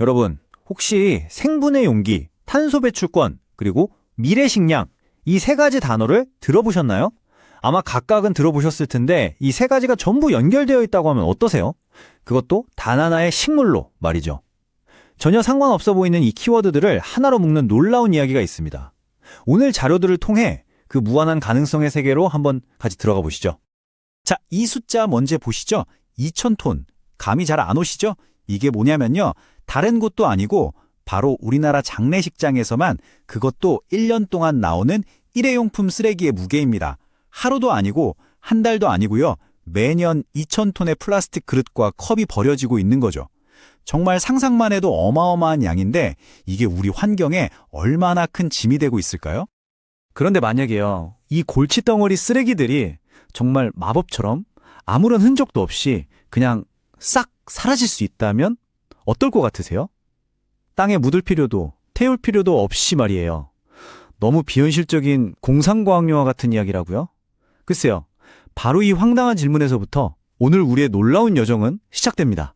여러분, 혹시 생분해 용기, 탄소 배출권, 그리고 미래 식량, 이 세 가지 단어를 들어보셨나요? 아마 각각은 들어보셨을 텐데 이 세 가지가 전부 연결되어 있다고 하면 어떠세요? 그것도 단 하나의 식물로 말이죠. 전혀 상관없어 보이는 이 키워드들을 하나로 묶는 놀라운 이야기가 있습니다. 오늘 자료들을 통해 그 무한한 가능성의 세계로 한번 같이 들어가 보시죠. 자, 이 숫자 먼저 보시죠. 2000톤. 감이 잘 안 오시죠? 이게 뭐냐면요. 다른 곳도 아니고 바로 우리나라 장례식장에서만 그것도 1년 동안 나오는 일회용품 쓰레기의 무게입니다. 하루도 아니고 한 달도 아니고요. 매년 2000톤의 플라스틱 그릇과 컵이 버려지고 있는 거죠. 정말 상상만 해도 어마어마한 양인데 이게 우리 환경에 얼마나 큰 짐이 되고 있을까요? 그런데 만약에요, 이 골칫덩어리 쓰레기들이 정말 마법처럼 아무런 흔적도 없이 그냥 싹 사라질 수 있다면 어떨 것 같으세요? 땅에 묻을 필요도 태울 필요도 없이 말이에요. 너무 비현실적인 공상과학영화 같은 이야기라고요? 글쎄요, 바로 이 황당한 질문에서부터 오늘 우리의 놀라운 여정은 시작됩니다.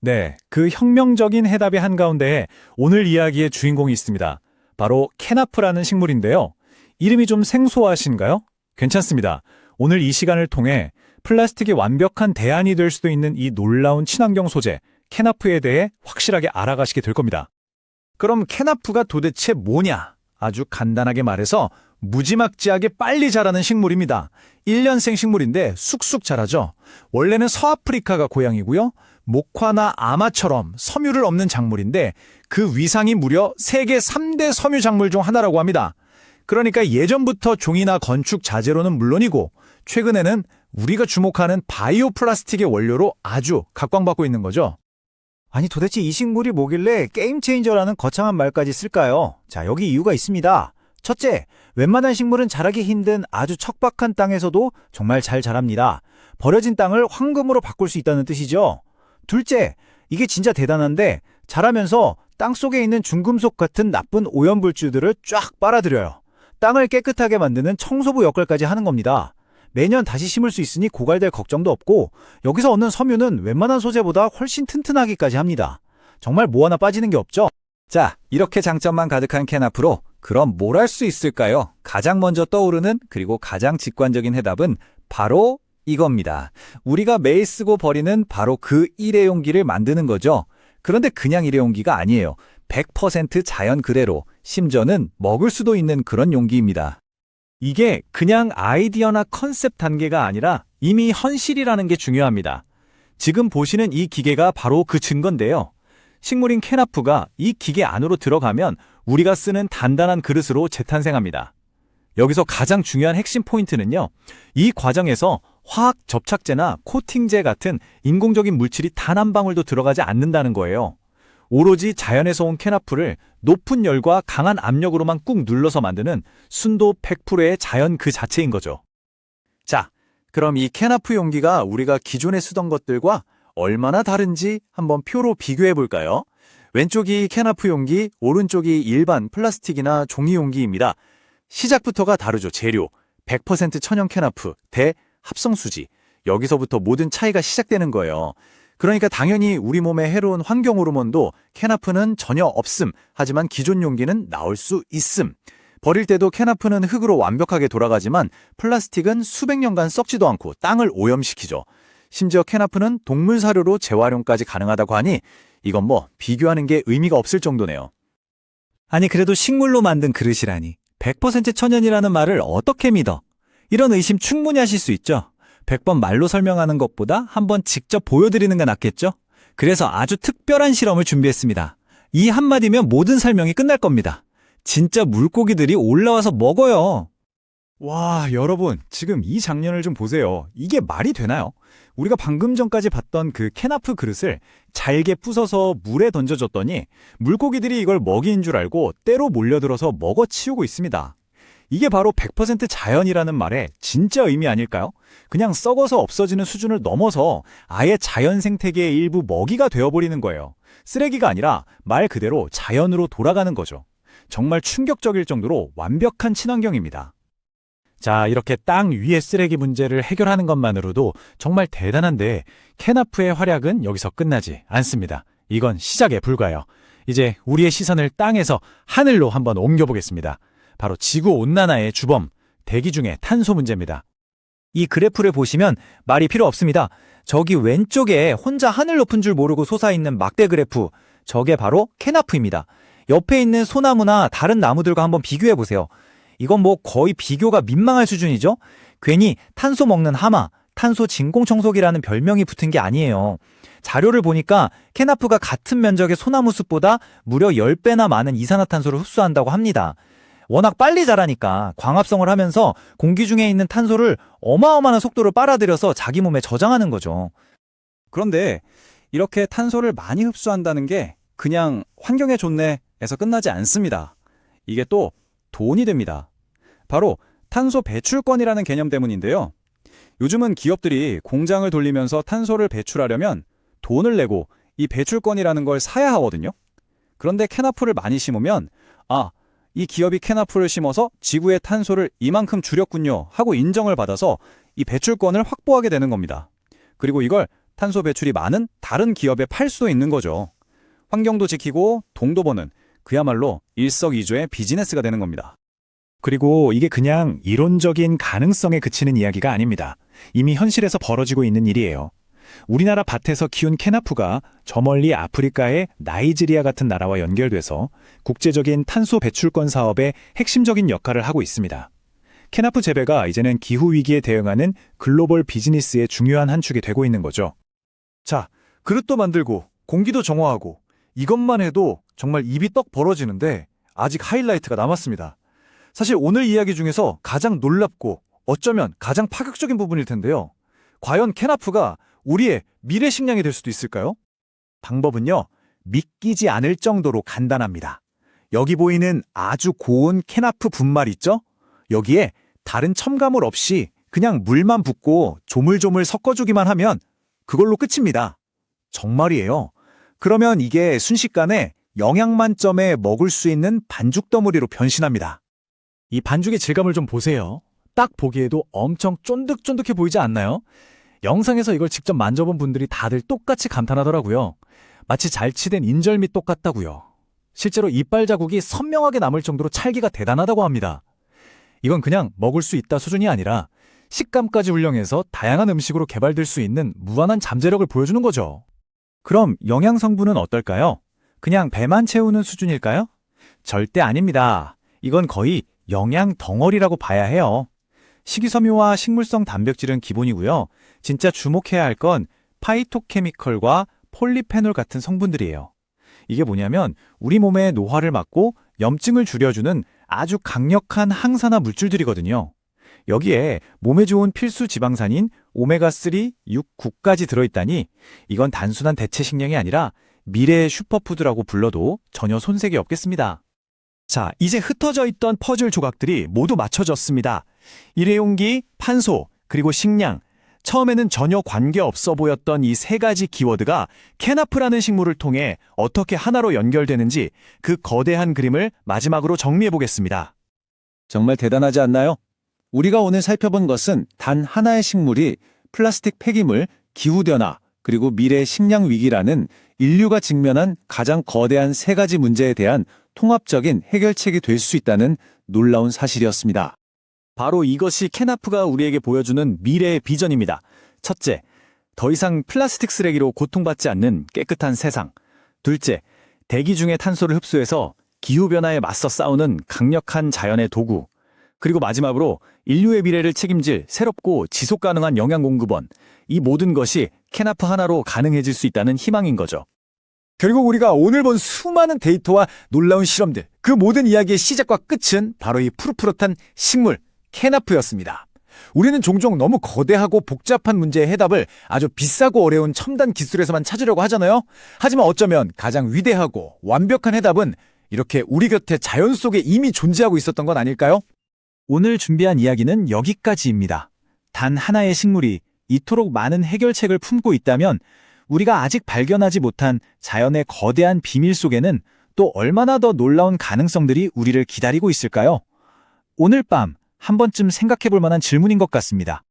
네, 그 혁명적인 해답의 한가운데에 오늘 이야기의 주인공이 있습니다. 바로 케나프라는 식물인데요. 이름이 좀 생소하신가요? 괜찮습니다. 오늘 이 시간을 통해 플라스틱의 완벽한 대안이 될 수도 있는 이 놀라운 친환경 소재, 케나프에 대해 확실하게 알아가시게 될 겁니다. 그럼 케나프가 도대체 뭐냐? 아주 간단하게 말해서 무지막지하게 빨리 자라는 식물입니다. 1년생 식물인데 쑥쑥 자라죠. 원래는 서아프리카가 고향이고요. 목화나 아마처럼 섬유를 없는 작물인데 그 위상이 무려 세계 3대 섬유 작물 중 하나라고 합니다. 그러니까 예전부터 종이나 건축 자재로는 물론이고 최근에는 우리가 주목하는 바이오 플라스틱의 원료로 아주 각광받고 있는 거죠. 아니 도대체 이 식물이 뭐길래 게임 체인저라는 거창한 말까지 쓸까요? 자, 여기 이유가 있습니다. 첫째, 웬만한 식물은 자라기 힘든 아주 척박한 땅에서도 정말 잘 자랍니다. 버려진 땅을 황금으로 바꿀 수 있다는 뜻이죠. 둘째, 이게 진짜 대단한데 자라면서 땅속에 있는 중금속 같은 나쁜 오염물질들을 쫙 빨아들여요. 땅을 깨끗하게 만드는 청소부 역할까지 하는 겁니다. 매년 다시 심을 수 있으니 고갈될 걱정도 없고 여기서 얻는 섬유는 웬만한 소재보다 훨씬 튼튼하기까지 합니다. 정말 뭐 하나 빠지는 게 없죠? 자, 이렇게 장점만 가득한 케나프로 그럼 뭘 할 수 있을까요? 가장 먼저 떠오르는 그리고 가장 직관적인 해답은 바로 이겁니다. 우리가 매일 쓰고 버리는 바로 그 일회용기를 만드는 거죠. 그런데 그냥 일회용기가 아니에요. 100% 자연 그대로, 심지어는 먹을 수도 있는 그런 용기입니다. 이게 그냥 아이디어나 컨셉 단계가 아니라 이미 현실이라는 게 중요합니다. 지금 보시는 이 기계가 바로 그 증거인데요. 식물인 케나프가 이 기계 안으로 들어가면 우리가 쓰는 단단한 그릇으로 재탄생합니다. 여기서 가장 중요한 핵심 포인트는요. 이 과정에서 화학 접착제나 코팅제 같은 인공적인 물질이 단 한 방울도 들어가지 않는다는 거예요. 오로지 자연에서 온 케나프를 높은 열과 강한 압력으로만 꾹 눌러서 만드는 순도 100%의 자연 그 자체인 거죠. 자, 그럼 이 케나프 용기가 우리가 기존에 쓰던 것들과 얼마나 다른지 한번 표로 비교해 볼까요? 왼쪽이 케나프 용기, 오른쪽이 일반 플라스틱이나 종이 용기입니다. 시작부터가 다르죠. 재료, 100% 천연 케나프 대 합성수지. 여기서부터 모든 차이가 시작되는 거예요. 그러니까 당연히 우리 몸에 해로운 환경 호르몬도 케나프는 전혀 없음. 하지만 기존 용기는 나올 수 있음. 버릴 때도 케나프는 흙으로 완벽하게 돌아가지만 플라스틱은 수백 년간 썩지도 않고 땅을 오염시키죠. 심지어 케나프는 동물 사료로 재활용까지 가능하다고 하니 이건 뭐 비교하는 게 의미가 없을 정도네요. 아니 그래도 식물로 만든 그릇이라니 100% 천연이라는 말을 어떻게 믿어? 이런 의심 충분히 하실 수 있죠. 100번 말로 설명하는 것보다 한번 직접 보여드리는 게 낫겠죠? 그래서 아주 특별한 실험을 준비했습니다. 이 한마디면 모든 설명이 끝날 겁니다. 진짜 물고기들이 올라와서 먹어요. 와, 여러분, 지금 이 장면을 좀 보세요. 이게 말이 되나요? 우리가 방금 전까지 봤던 그 케나프 그릇을 잘게 부숴서 물에 던져줬더니 물고기들이 이걸 먹이인 줄 알고 때로 몰려들어서 먹어치우고 있습니다. 이게 바로 100% 자연이라는 말의 진짜 의미 아닐까요? 그냥 썩어서 없어지는 수준을 넘어서 아예 자연 생태계의 일부 먹이가 되어버리는 거예요. 쓰레기가 아니라 말 그대로 자연으로 돌아가는 거죠. 정말 충격적일 정도로 완벽한 친환경입니다. 자, 이렇게 땅 위의 쓰레기 문제를 해결하는 것만으로도 정말 대단한데 케나프의 활약은 여기서 끝나지 않습니다. 이건 시작에 불과해요. 이제 우리의 시선을 땅에서 하늘로 한번 옮겨보겠습니다. 바로 지구온난화의 주범, 대기 중의 탄소 문제입니다. 이 그래프를 보시면 말이 필요 없습니다. 저기 왼쪽에 혼자 하늘 높은 줄 모르고 솟아있는 막대 그래프, 저게 바로 케나프입니다. 옆에 있는 소나무나 다른 나무들과 한번 비교해 보세요. 이건 뭐 거의 비교가 민망할 수준이죠? 괜히 탄소 먹는 하마, 탄소 진공청소기라는 별명이 붙은 게 아니에요. 자료를 보니까 케나프가 같은 면적의 소나무 숲보다 무려 10배나 많은 이산화탄소를 흡수한다고 합니다. 워낙 빨리 자라니까 광합성을 하면서 공기 중에 있는 탄소를 어마어마한 속도로 빨아들여서 자기 몸에 저장하는 거죠. 그런데 이렇게 탄소를 많이 흡수한다는 게 그냥 환경에 좋네에서 끝나지 않습니다. 이게 또 돈이 됩니다. 바로 탄소 배출권이라는 개념 때문인데요. 요즘은 기업들이 공장을 돌리면서 탄소를 배출하려면 돈을 내고 이 배출권이라는 걸 사야 하거든요. 그런데 케나프를 많이 심으면 이 기업이 케나프를 심어서 지구의 탄소를 이만큼 줄였군요 하고 인정을 받아서 이 배출권을 확보하게 되는 겁니다. 그리고 이걸 탄소 배출이 많은 다른 기업에 팔 수도 있는 거죠. 환경도 지키고 돈도 버는 그야말로 일석이조의 비즈니스가 되는 겁니다. 그리고 이게 그냥 이론적인 가능성에 그치는 이야기가 아닙니다. 이미 현실에서 벌어지고 있는 일이에요. 우리나라 밭에서 키운 케나프가 저 멀리 아프리카의 나이지리아 같은 나라와 연결돼서 국제적인 탄소 배출권 사업의 핵심적인 역할을 하고 있습니다. 케나프 재배가 이제는 기후위기에 대응하는 글로벌 비즈니스의 중요한 한 축이 되고 있는 거죠. 자, 그릇도 만들고 공기도 정화하고 이것만 해도 정말 입이 떡 벌어지는데 아직 하이라이트가 남았습니다. 사실 오늘 이야기 중에서 가장 놀랍고 어쩌면 가장 파격적인 부분일 텐데요. 과연 케나프가 우리의 미래 식량이 될 수도 있을까요? 방법은요, 믿기지 않을 정도로 간단합니다. 여기 보이는 아주 고운 케나프 분말 있죠? 여기에 다른 첨가물 없이 그냥 물만 붓고 조물조물 섞어주기만 하면 그걸로 끝입니다. 정말이에요. 그러면 이게 순식간에 영양 만점에 먹을 수 있는 반죽 덩어리로 변신합니다. 이 반죽의 질감을 좀 보세요. 딱 보기에도 엄청 쫀득쫀득해 보이지 않나요? 영상에서 이걸 직접 만져본 분들이 다들 똑같이 감탄하더라고요. 마치 잘 치된 인절미 똑같다고요. 실제로 이빨 자국이 선명하게 남을 정도로 찰기가 대단하다고 합니다. 이건 그냥 먹을 수 있다 수준이 아니라 식감까지 훌륭해서 다양한 음식으로 개발될 수 있는 무한한 잠재력을 보여주는 거죠. 그럼 영양 성분은 어떨까요? 그냥 배만 채우는 수준일까요? 절대 아닙니다. 이건 거의 영양 덩어리라고 봐야 해요. 식이섬유와 식물성 단백질은 기본이고요. 진짜 주목해야 할 건 파이토케미컬과 폴리페놀 같은 성분들이에요. 이게 뭐냐면 우리 몸의 노화를 막고 염증을 줄여주는 아주 강력한 항산화 물질들이거든요. 여기에 몸에 좋은 필수 지방산인 오메가3, 6, 9까지 들어있다니 이건 단순한 대체 식량이 아니라 미래의 슈퍼푸드라고 불러도 전혀 손색이 없겠습니다. 자, 이제 흩어져 있던 퍼즐 조각들이 모두 맞춰졌습니다. 일회용기, 판소, 그리고 식량. 처음에는 전혀 관계없어 보였던 이 세 가지 키워드가 케나프라는 식물을 통해 어떻게 하나로 연결되는지 그 거대한 그림을 마지막으로 정리해 보겠습니다. 정말 대단하지 않나요? 우리가 오늘 살펴본 것은 단 하나의 식물이 플라스틱 폐기물, 기후변화, 그리고 미래 식량 위기라는 인류가 직면한 가장 거대한 세 가지 문제에 대한 통합적인 해결책이 될 수 있다는 놀라운 사실이었습니다. 바로 이것이 케나프가 우리에게 보여주는 미래의 비전입니다. 첫째, 더 이상 플라스틱 쓰레기로 고통받지 않는 깨끗한 세상. 둘째, 대기 중의 탄소를 흡수해서 기후변화에 맞서 싸우는 강력한 자연의 도구. 그리고 마지막으로 인류의 미래를 책임질 새롭고 지속 가능한 영양 공급원. 이 모든 것이 케나프 하나로 가능해질 수 있다는 희망인 거죠. 결국 우리가 오늘 본 수많은 데이터와 놀라운 실험들, 그 모든 이야기의 시작과 끝은 바로 이 푸릇푸릇한 식물, 케나프였습니다. 우리는 종종 너무 거대하고 복잡한 문제의 해답을 아주 비싸고 어려운 첨단 기술에서만 찾으려고 하잖아요. 하지만 어쩌면 가장 위대하고 완벽한 해답은 이렇게 우리 곁에 자연 속에 이미 존재하고 있었던 건 아닐까요? 오늘 준비한 이야기는 여기까지입니다. 단 하나의 식물이 이토록 많은 해결책을 품고 있다면 우리가 아직 발견하지 못한 자연의 거대한 비밀 속에는 또 얼마나 더 놀라운 가능성들이 우리를 기다리고 있을까요? 오늘 밤 한 번쯤 생각해 볼 만한 질문인 것 같습니다.